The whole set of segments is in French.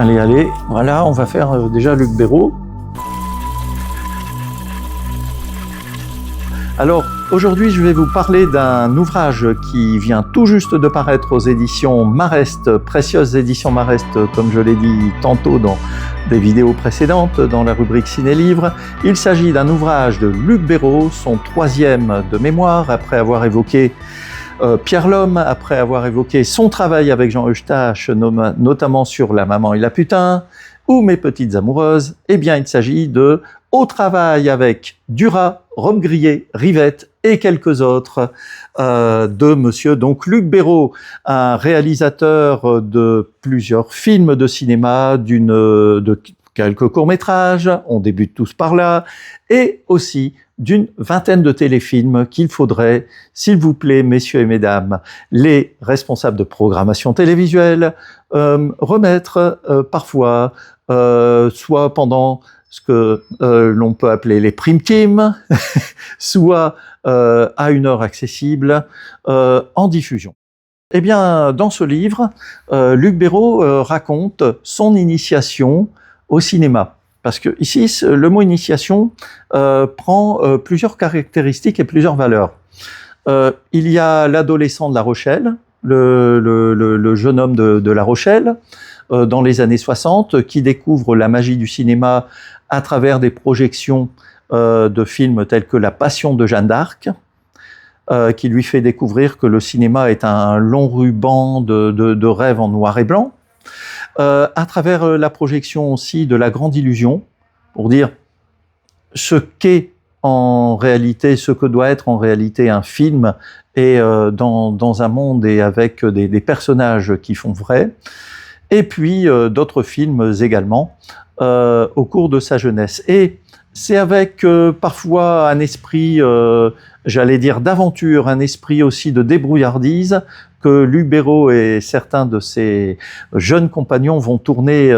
Allez, allez, voilà, on va faire déjà Luc Béraud. Alors, aujourd'hui, je vais vous parler d'un ouvrage qui vient tout juste de paraître aux éditions Marest, précieuses éditions Marest, comme je l'ai dit tantôt dans des vidéos précédentes, dans la rubrique Ciné-Livre. Il s'agit d'un ouvrage de Luc Béraud, son troisième de mémoire, après avoir évoqué Pierre Lhomme, après avoir évoqué son travail avec Jean Eustache, notamment sur La maman et la putain, ou Mes petites amoureuses. Eh bien, il s'agit de Au travail avec Duras, Robbe-Grillet, Rivette et quelques autres de monsieur donc Luc Béraud, un réalisateur de plusieurs films de cinéma, de quelques courts-métrages, on débute tous par là, et aussi d'une vingtaine de téléfilms qu'il faudrait, s'il vous plaît, messieurs et mesdames, les responsables de programmation télévisuelle, remettre parfois, soit pendant ce que l'on peut appeler les prime time, soit à une heure accessible, en diffusion. Eh bien, dans ce livre, Luc Béraud raconte son initiation au cinéma. Parce que ici, le mot initiation prend plusieurs caractéristiques et plusieurs valeurs. Il y a l'adolescent de La Rochelle, le jeune homme de La Rochelle, dans les années 60, qui découvre la magie du cinéma à travers des projections de films tels que La Passion de Jeanne d'Arc, qui lui fait découvrir que le cinéma est un long ruban de rêves en noir et blanc, à travers la projection aussi de La Grande Illusion, pour dire ce qu'est en réalité, ce que doit être en réalité un film, et dans un monde et avec des personnages qui font vrai, et puis d'autres films également au cours de sa jeunesse. Et c'est avec parfois un esprit, j'allais dire d'aventure, un esprit aussi de débrouillardise, que Luc Béraud et certains de ses jeunes compagnons vont tourner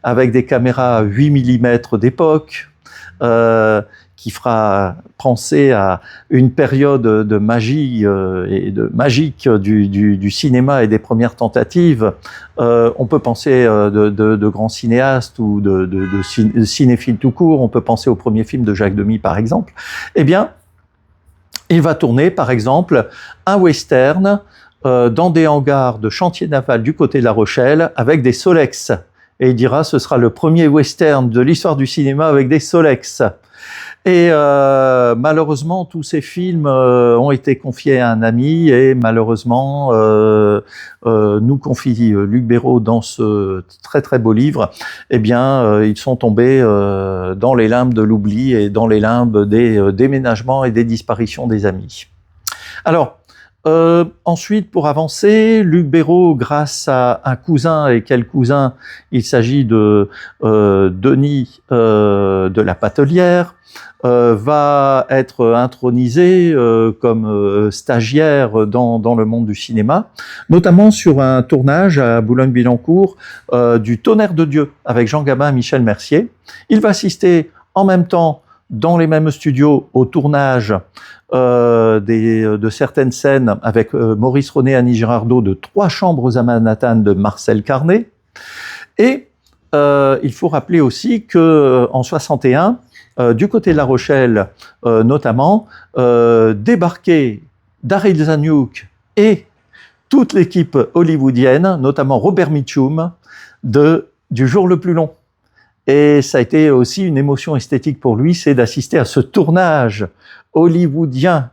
avec des caméras 8 mm d'époque, qui fera penser à une période de magie et de magique du cinéma et des premières tentatives. On peut penser de grands cinéastes ou de cinéphiles tout court. On peut penser au premier film de Jacques Demy, par exemple. Eh bien, il va tourner, par exemple, un western dans des hangars de chantier naval du côté de La Rochelle avec des Solex. Et il dira, ce sera le premier western de l'histoire du cinéma avec des Solex. Et malheureusement, tous ces films ont été confiés à un ami, et malheureusement, nous confie Luc Béraud dans ce très très beau livre, eh bien, ils sont tombés dans les limbes de l'oubli et dans les limbes des déménagements et des disparitions des amis. Alors, ensuite, pour avancer, Luc Béraud, grâce à un cousin, et quel cousin? Il s'agit de Denis de La Patelière, va être intronisé comme stagiaire dans le monde du cinéma, notamment sur un tournage à Boulogne-Billancourt du Tonnerre de Dieu avec Jean Gabin et Michel Mercier. Il va assister en même temps dans les mêmes studios au tournage de certaines scènes avec Maurice Ronet et Annie Girardot de Trois chambres à Manhattan de Marcel Carné. Et il faut rappeler aussi que en 61, du côté de La Rochelle notamment, débarquait Daryl Zanuck et toute l'équipe hollywoodienne, notamment Robert Mitchum, du Jour le plus long. Et ça a été aussi une émotion esthétique pour lui, c'est d'assister à ce tournage hollywoodien,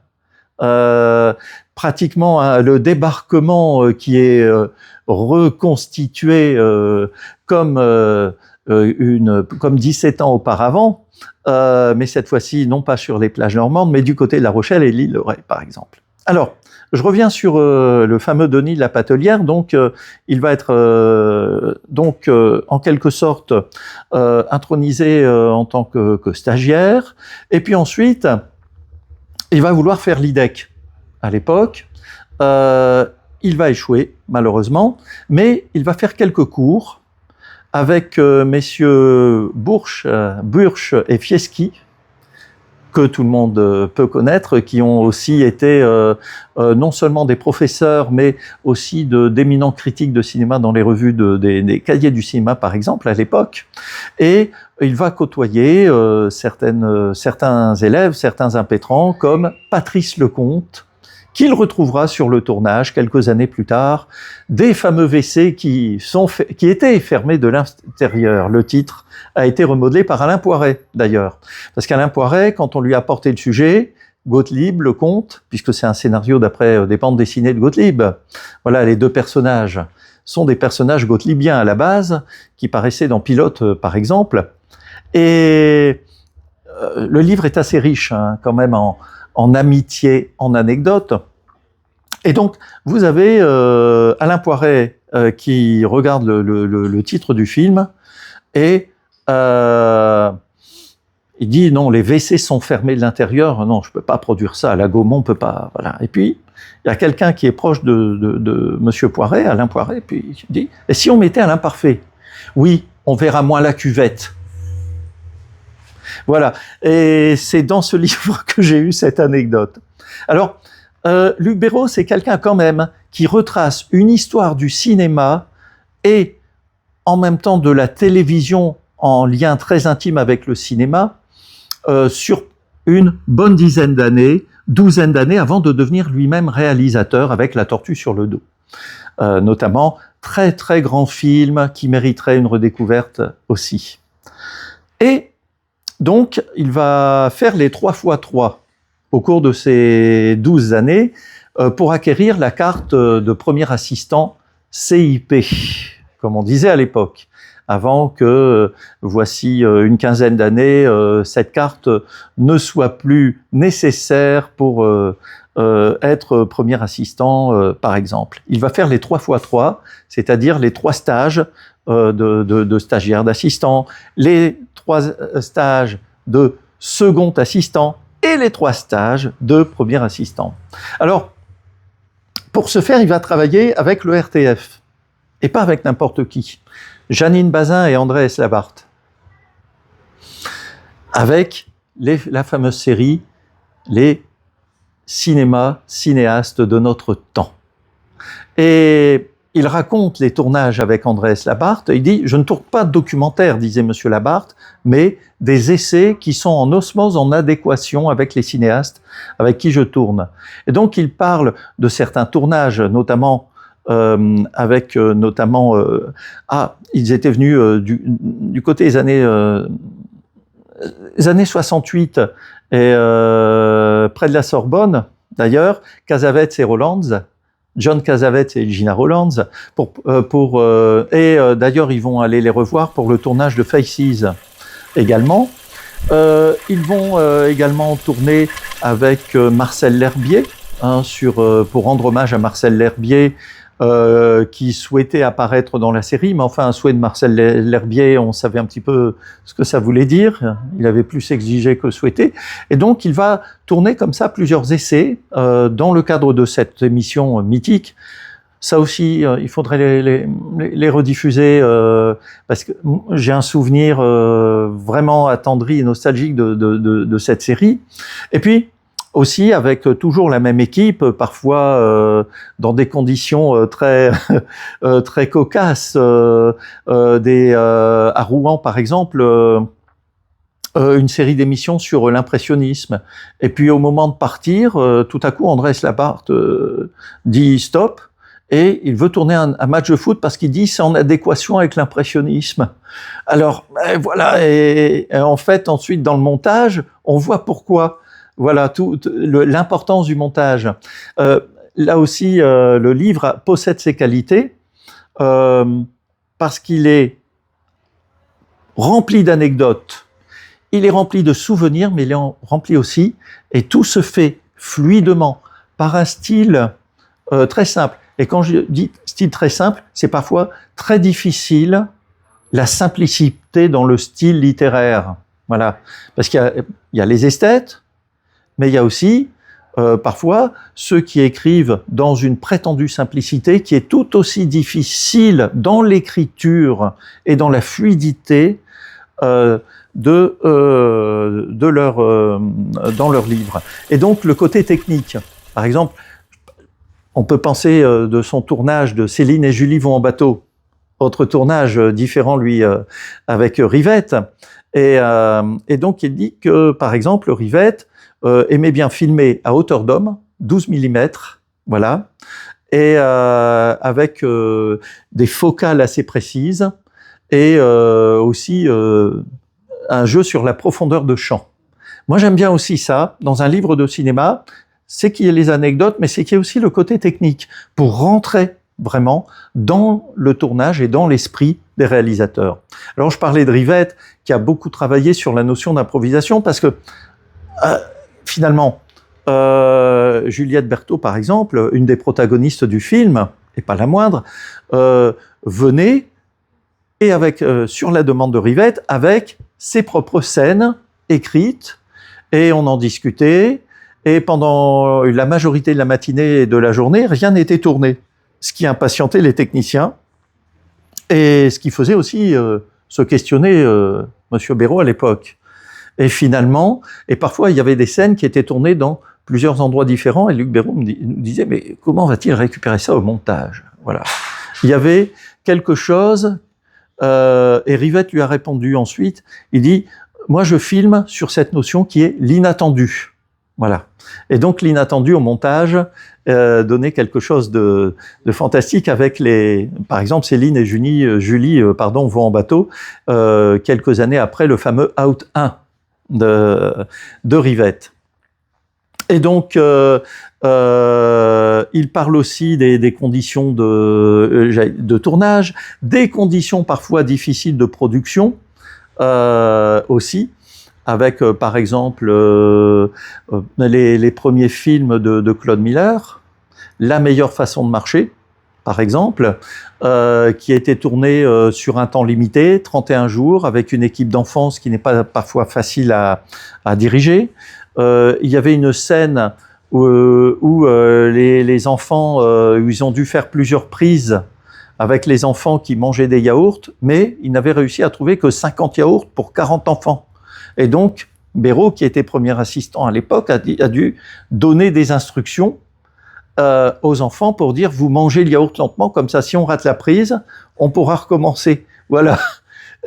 pratiquement le débarquement qui est reconstitué comme 17 ans auparavant, mais cette fois-ci non pas sur les plages normandes, mais du côté de La Rochelle et l'île de Ré, par exemple. Alors, je reviens sur le fameux Denis de La Patelière. Donc, il va être en quelque sorte intronisé en tant que stagiaire. Et puis ensuite, il va vouloir faire l'IDEC à l'époque. Il va échouer, malheureusement, mais il va faire quelques cours avec messieurs Burch et Fieschi, que tout le monde peut connaître, qui ont aussi été non seulement des professeurs, mais aussi d'éminents critiques de cinéma dans les revues des cahiers du cinéma, par exemple, à l'époque. Et il va côtoyer certains élèves, certains impétrants, comme Patrice Lecomte, qu'il retrouvera sur le tournage quelques années plus tard, des fameux WC qui étaient fermés de l'intérieur. Le titre a été remodelé par Alain Poiret, d'ailleurs. Parce qu'Alain Poiret, quand on lui a porté le sujet, Gottlieb, Lecomte, puisque c'est un scénario d'après des bandes dessinées de Gottlieb, voilà, les deux personnages sont des personnages gottlibiens à la base, qui paraissaient dans Pilote, par exemple. Et le livre est assez riche, hein, quand même, en amitié, en anecdotes. Et donc, vous avez Alain Poiret qui regarde le titre du film et il dit non, les WC sont fermés de l'intérieur, non, je peux pas produire ça, à la Gaumont, on peut pas, voilà. Et puis, il y a quelqu'un qui est proche de Monsieur Poiret, Alain Poiret, puis il dit, et si on mettait Alain Parfait? Oui, on verra moins la cuvette. Voilà, et c'est dans ce livre que j'ai eu cette anecdote. Alors, Luc Béraud, c'est quelqu'un quand même qui retrace une histoire du cinéma et en même temps de la télévision en lien très intime avec le cinéma sur une bonne douzaine d'années avant de devenir lui-même réalisateur avec La Tortue sur le dos. Notamment, très très grand film qui mériterait une redécouverte aussi. Et donc, il va faire les 3x3 au cours de ces 12 années pour acquérir la carte de premier assistant CIP, comme on disait à l'époque, avant que, voici une quinzaine d'années, cette carte ne soit plus nécessaire pour être premier assistant, par exemple. Il va faire les 3x3, c'est-à-dire les 3 stages de stagiaire d'assistant, les 3 stages de second assistant et les 3 stages de premier assistant. Alors, pour ce faire, il va travailler avec le RTF, et pas avec n'importe qui. Jeannine Bazin et André Labarthe, avec la fameuse série Les cinéastes de notre temps. Et il raconte les tournages avec André Labarthe. Il dit « Je ne tourne pas de documentaire, disait Monsieur Labarthe, mais des essais qui sont en osmose, en adéquation avec les cinéastes avec qui je tourne. » Et donc, il parle de certains tournages, notamment ils étaient venus du côté des années 68 et près de la Sorbonne, d'ailleurs, Cassavetes et Rolands, John Cassavetes et Gina Rolands, d'ailleurs ils vont aller les revoir pour le tournage de Faces également. Ils vont également tourner avec Marcel L'Herbier, hein, pour rendre hommage à Marcel L'Herbier, qui souhaitait apparaître dans la série, mais enfin un souhait de Marcel L'Herbier, on savait un petit peu ce que ça voulait dire, il avait plus exigé que souhaité, et donc il va tourner comme ça plusieurs essais dans le cadre de cette émission mythique. Ça aussi, il faudrait les rediffuser, parce que j'ai un souvenir vraiment attendri et nostalgique de cette série. Et puis, aussi avec toujours la même équipe, parfois dans des conditions très très cocasses, à Rouen par exemple, une série d'émissions sur l'impressionnisme. Et puis au moment de partir, tout à coup André Labarthe dit stop, et il veut tourner un match de foot parce qu'il dit c'est en adéquation avec l'impressionnisme. Alors voilà, et en fait ensuite dans le montage, on voit pourquoi. Voilà l'importance du montage. Là aussi, le livre possède ses qualités parce qu'il est rempli d'anecdotes, il est rempli de souvenirs, mais il est rempli aussi, et tout se fait fluidement par un style très simple. Et quand je dis style très simple, c'est parfois très difficile, la simplicité dans le style littéraire. Voilà, parce qu'il y a les esthètes, mais il y a aussi parfois ceux qui écrivent dans une prétendue simplicité qui est tout aussi difficile dans l'écriture et dans la fluidité dans leurs livres. Et donc le côté technique, par exemple, on peut penser de son tournage de Céline et Julie vont en bateau, autre tournage différent lui avec Rivette, et donc il dit que par exemple Rivette aimait bien filmer à hauteur d'homme, 12 mm, voilà, et avec des focales assez précises, et aussi un jeu sur la profondeur de champ. Moi j'aime bien aussi ça, dans un livre de cinéma, c'est qu'il y ait les anecdotes, mais c'est qu'il y ait aussi le côté technique, pour rentrer vraiment dans le tournage et dans l'esprit des réalisateurs. Alors je parlais de Rivette, qui a beaucoup travaillé sur la notion d'improvisation, parce que finalement, Juliette Berthaud, par exemple, une des protagonistes du film, et pas la moindre, venait, et avec, sur la demande de Rivette, avec ses propres scènes écrites, et on en discutait, et pendant la majorité de la matinée et de la journée, rien n'était tourné, ce qui impatientait les techniciens, et ce qui faisait aussi se questionner Monsieur Béraud à l'époque. Et finalement, et parfois il y avait des scènes qui étaient tournées dans plusieurs endroits différents, et Luc Béraud nous disait, mais comment va-t-il récupérer ça au montage? Voilà. Il y avait quelque chose, et Rivette lui a répondu ensuite, il dit, moi je filme sur cette notion qui est l'inattendu. Voilà. Et donc l'inattendu au montage donnait quelque chose de fantastique avec les, par exemple Céline et Julie vont en bateau quelques années après le fameux Out 1 de Rivette. Et donc il parle aussi des conditions de tournage, des conditions parfois difficiles de production aussi, avec par exemple les premiers films de Claude Miller, La meilleure façon de marcher, par exemple, qui a été tourné sur un temps limité, 31 jours, avec une équipe d'enfants, ce qui n'est pas parfois facile à diriger. Il y avait une scène où les enfants, ils ont dû faire plusieurs prises avec les enfants qui mangeaient des yaourts, mais ils n'avaient réussi à trouver que 50 yaourts pour 40 enfants. Et donc, Béraud, qui était premier assistant à l'époque, a dû donner des instructions aux enfants pour dire, vous mangez le yaourt lentement, comme ça, si on rate la prise, on pourra recommencer. Voilà.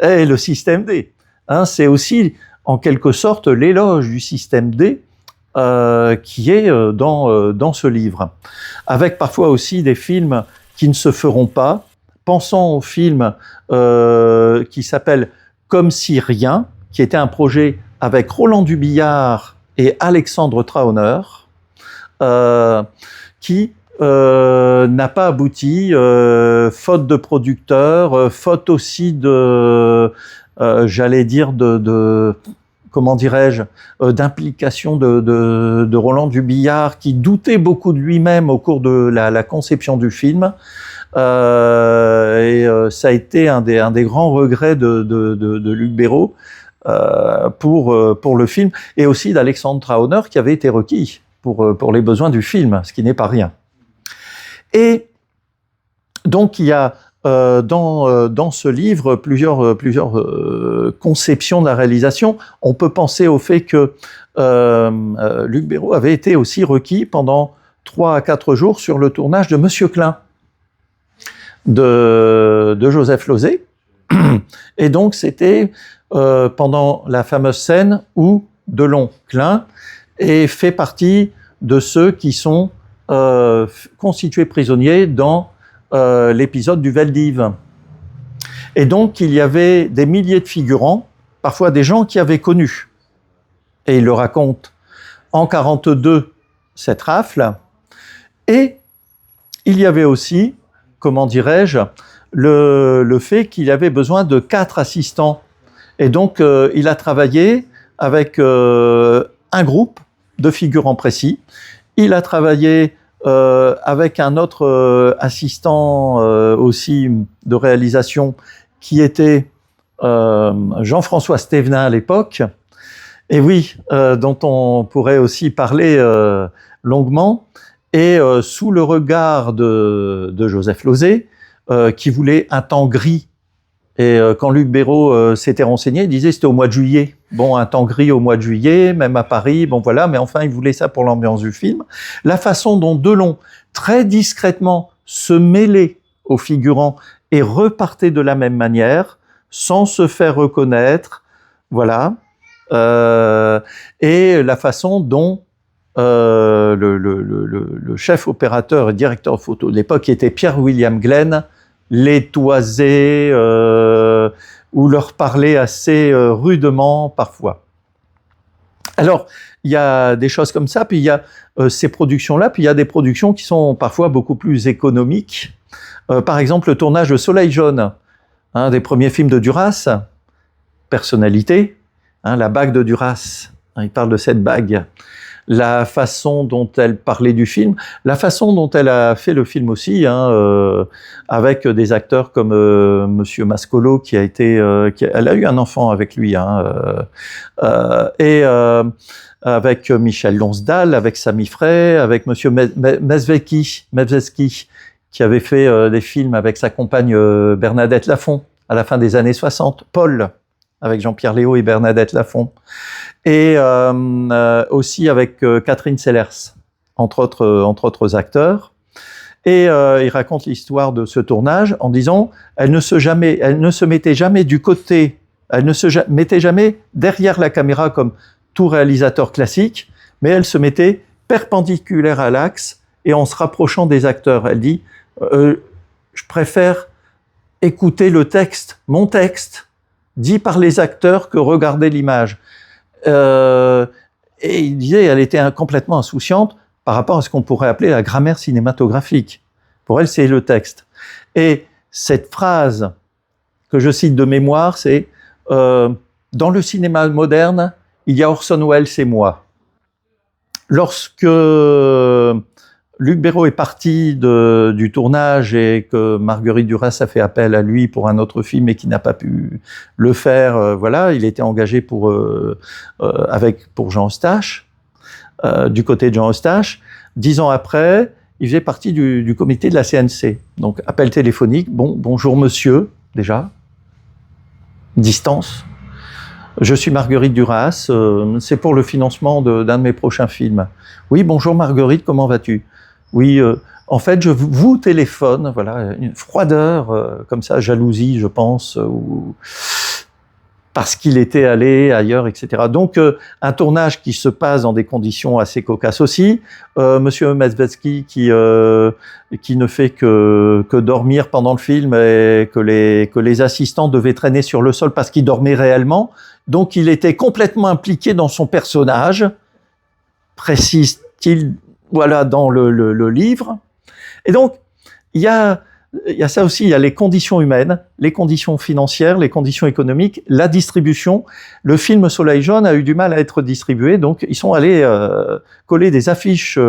Et le système D. Hein, c'est aussi, en quelque sorte, l'éloge du système D qui est dans ce livre. Avec parfois aussi des films qui ne se feront pas. Pensons au film qui s'appelle « Comme si rien », qui était un projet avec Roland Dubillard et Alexandre Trauner, qui n'a pas abouti, faute de producteurs, faute aussi j'allais dire comment dirais-je, d'implication de Roland Dubillard, qui doutait beaucoup de lui-même au cours de la conception du film. Ça a été un des grands regrets de Luc Béraud pour le film, et aussi d'Alexandre Trauner, qui avait été requis pour les besoins du film, ce qui n'est pas rien. Et donc il y a dans ce livre plusieurs conceptions de la réalisation. On peut penser au fait que Luc Béraud avait été aussi requis pendant 3 à 4 jours sur le tournage de Monsieur Klein de Joseph Losey. Et donc c'était pendant la fameuse scène où Delon Klein fait partie de ceux qui sont constitués prisonniers dans l'épisode du Veldiv. Et donc il y avait des milliers de figurants, parfois des gens qui avaient connu, et il le raconte en 42 cette rafle, et il y avait aussi, comment dirais-je, le fait qu'il avait besoin de 4 assistants. Et donc il a travaillé avec un groupe de figurants précis. Il a travaillé avec un autre assistant aussi de réalisation qui était Jean-François Stévenin à l'époque, et oui, dont on pourrait aussi parler longuement, et sous le regard de Joseph Losey, qui voulait un temps gris Et quand Luc Béraud s'était renseigné, il disait c'était au mois de juillet. Bon, un temps gris au mois de juillet, même à Paris, bon voilà, mais enfin il voulait ça pour l'ambiance du film. La façon dont Delon, très discrètement, se mêlait aux figurants et repartait de la même manière, sans se faire reconnaître, voilà. Et la façon dont le chef opérateur et directeur photo de l'époque, qui était Pierre-William Glenn, les toisait ou leur parlait assez rudement parfois. Alors, il y a des choses comme ça, puis il y a ces productions-là, puis il y a des productions qui sont parfois beaucoup plus économiques. Par exemple, le tournage de Soleil jaune, un des premiers films de Duras, Personnalité, la bague de Duras, il parle de cette bague. La façon dont elle parlait du film, la façon dont elle a fait le film aussi, avec des acteurs comme Monsieur Mascolo, qui a été, elle a eu un enfant avec lui, et avec Michel Lonsdal, avec Sami Frey, avec Monsieur Mezveski, qui avait fait des films avec sa compagne Bernadette Lafont à la fin des années 60, Paul, avec Jean-Pierre Léaud et Bernadette Lafont. Et aussi avec Catherine Sellers, entre autres acteurs. Et il raconte l'histoire de ce tournage en disant elle ne se mettait jamais du côté, elle ne se mettait jamais derrière la caméra comme tout réalisateur classique, mais elle se mettait perpendiculaire à l'axe et en se rapprochant des acteurs. Elle dit je préfère écouter le texte, mon texte, dit par les acteurs, que regarder l'image. Et il disait elle était complètement insouciante par rapport à ce qu'on pourrait appeler la grammaire cinématographique. Pour elle, c'est le texte. Et cette phrase que je cite de mémoire, c'est dans le cinéma moderne, il y a Orson Welles et moi. Lorsque Luc Béraud est parti du tournage et que Marguerite Duras a fait appel à lui pour un autre film et qui n'a pas pu le faire, voilà, il était engagé pour Jean Eustache, du côté de Jean Eustache. 10 ans après, il faisait partie du comité de la CNC. Donc appel téléphonique, bonjour monsieur, déjà, distance. Je suis Marguerite Duras, c'est pour le financement d'un de mes prochains films. Oui, bonjour Marguerite, comment vas-tu? Oui, en fait, je vous téléphone, voilà, une froideur, comme ça, jalousie, je pense, ou parce qu'il était allé ailleurs, etc. Donc, un tournage qui se passe dans des conditions assez cocasses aussi. Monsieur Mezveski qui ne fait que dormir pendant le film et que les assistants devaient traîner sur le sol parce qu'il dormait réellement. Donc, il était complètement impliqué dans son personnage, précise-t-il, voilà, dans le livre. Et donc, il y a ça aussi, il y a les conditions humaines, les conditions financières, les conditions économiques, la distribution. Le film Soleil jaune a eu du mal à être distribué, donc ils sont allés coller des affiches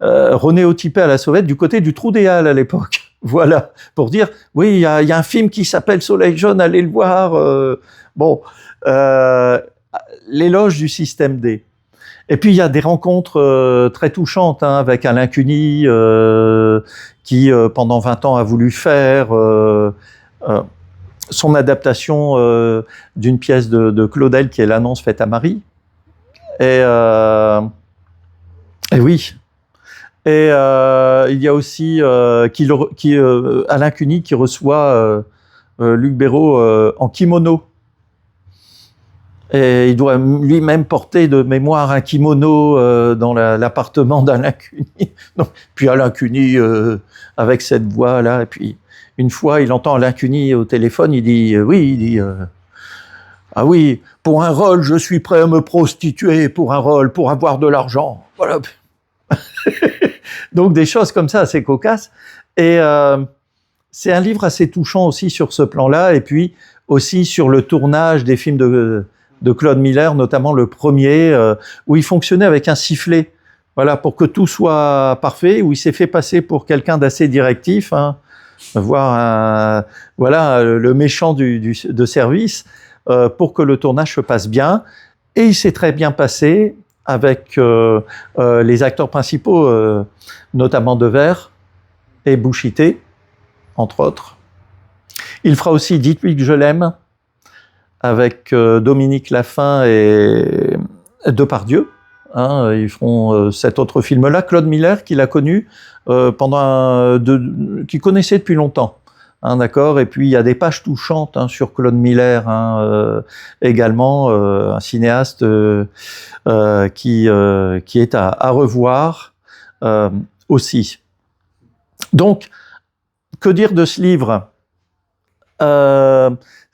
renéotypées à la sauvette du côté du Trou des Halles à l'époque. Voilà, pour dire, oui, il y a un film qui s'appelle Soleil jaune, allez le voir. L'éloge du système D. Et puis il y a des rencontres très touchantes avec Alain Cuny, qui pendant 20 ans a voulu faire son adaptation d'une pièce de Claudel qui est L'annonce faite à Marie. Et oui. Et il y a aussi Alain Cuny qui reçoit Luc Béraud en kimono. Et il doit lui-même porter de mémoire un kimono dans l'appartement d'Alain Cuny. Puis Alain Cuny avec cette voix-là. Et puis une fois, il entend Alain Cuny au téléphone. Il dit ah oui, pour un rôle, je suis prêt à me prostituer pour un rôle, pour avoir de l'argent. Voilà. Donc des choses comme ça assez cocasses. Et c'est un livre assez touchant aussi sur ce plan-là. Et puis aussi sur le tournage des films de Claude Miller, notamment le premier, où il fonctionnait avec un sifflet, voilà, pour que tout soit parfait, où il s'est fait passer pour quelqu'un d'assez directif, voire le méchant de service, pour que le tournage se passe bien. Et il s'est très bien passé avec les acteurs principaux, notamment Devers et Bouchité, entre autres. Il fera aussi Dites-lui que je l'aime, avec Dominique Laffin et Depardieu. Hein, ils feront cet autre film-là. Claude Miller, qu'il a connu qu'il connaissait depuis longtemps. Hein, d'accord. Et puis il y a des pages touchantes sur Claude Miller, également un cinéaste qui est à revoir aussi. Donc, que dire de ce livre?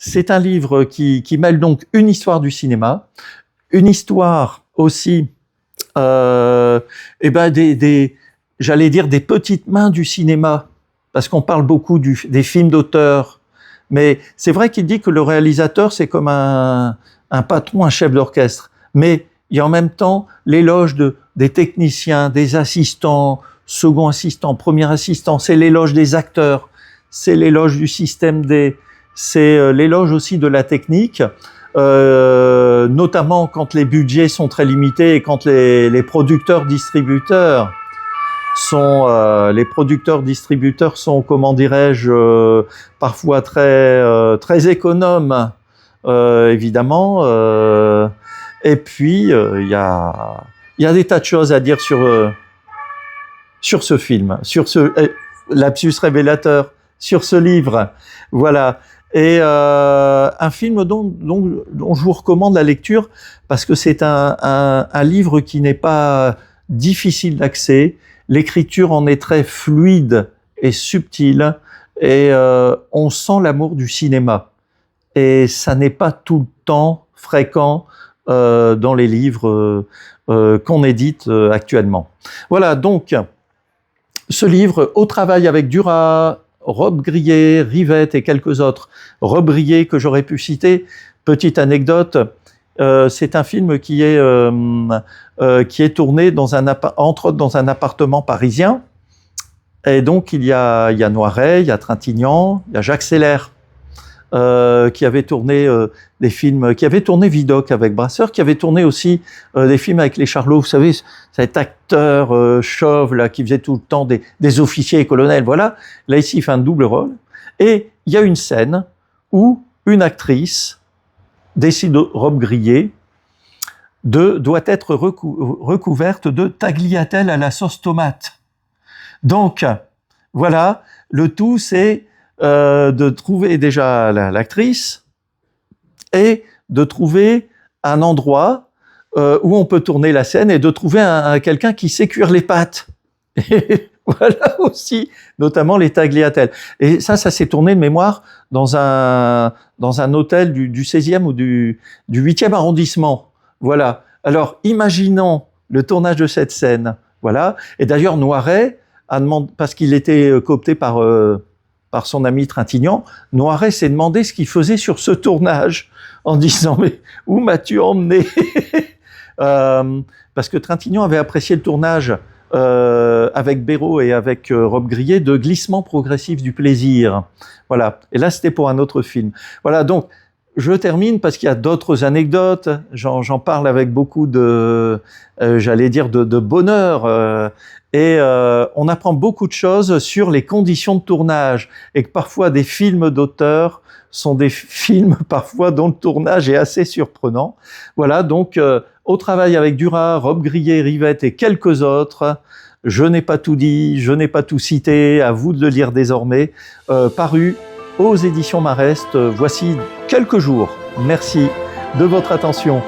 C'est un livre qui mêle donc une histoire du cinéma, une histoire aussi, j'allais dire des petites mains du cinéma, parce qu'on parle beaucoup des films d'auteur, mais c'est vrai qu'il dit que le réalisateur c'est comme un patron, un chef d'orchestre, mais il y a en même temps l'éloge des techniciens, des assistants, second assistant, premier assistant, c'est l'éloge des acteurs, c'est l'éloge du système c'est l'éloge aussi de la technique, notamment quand les budgets sont très limités et quand les producteurs-distributeurs sont, comment dirais-je, parfois très économes, évidemment. Et puis il y a des tas de choses à dire sur ce film, sur ce lapsus révélateur, sur ce livre, voilà. Et un film dont je vous recommande la lecture parce que c'est un livre qui n'est pas difficile d'accès. L'écriture en est très fluide et subtile et on sent l'amour du cinéma. Et ça n'est pas tout le temps fréquent dans les livres qu'on édite actuellement. Voilà, donc ce livre, Au travail avec Duras, Rob Grillet, Rivette et quelques autres. Rob Grillet que j'aurais pu citer, petite anecdote, c'est un film qui est tourné entre autres dans un appartement parisien. Et donc il y a Noiret, il y a Trintignant, il y a Jacques Seller qui avait tourné des films, qui avait tourné Vidocq avec Brasseur, qui avait tourné aussi des films avec les Charlots, vous savez, cet acteur chauve là qui faisait tout le temps des officiers et colonels, voilà. Là ici il fait un double rôle. Et il y a une scène où une actrice décide, Rob Grillet, doit être recouverte de tagliatelle à la sauce tomate. Donc voilà, le tout c'est de trouver déjà l'actrice et de trouver un endroit où on peut tourner la scène et de trouver quelqu'un qui sait cuire les pâtes. Et voilà aussi, notamment les tagliatelles. Et ça s'est tourné de mémoire dans un hôtel du 16e ou du 8e arrondissement. Voilà. Alors, imaginons le tournage de cette scène. Voilà. Et d'ailleurs, Noiret a demandé, parce qu'il était coopté par son ami Trintignant, Noiret s'est demandé ce qu'il faisait sur ce tournage en disant « Mais où m'as-tu emmené ?» Parce que Trintignant avait apprécié le tournage avec Béraud et avec Rob Grillet de Glissement progressif du plaisir. Voilà. Et là, c'était pour un autre film. Voilà, donc, je termine parce qu'il y a d'autres anecdotes. J'en parle avec beaucoup j'allais dire, de bonheur. Et on apprend beaucoup de choses sur les conditions de tournage. Et que parfois, des films d'auteur sont des films parfois dont le tournage est assez surprenant. Voilà, donc, au travail avec Duras, Rob Grillet, Rivette et quelques autres. Je n'ai pas tout dit, je n'ai pas tout cité, à vous de le lire désormais, paru aux éditions Marest, voici quelques jours. Merci de votre attention.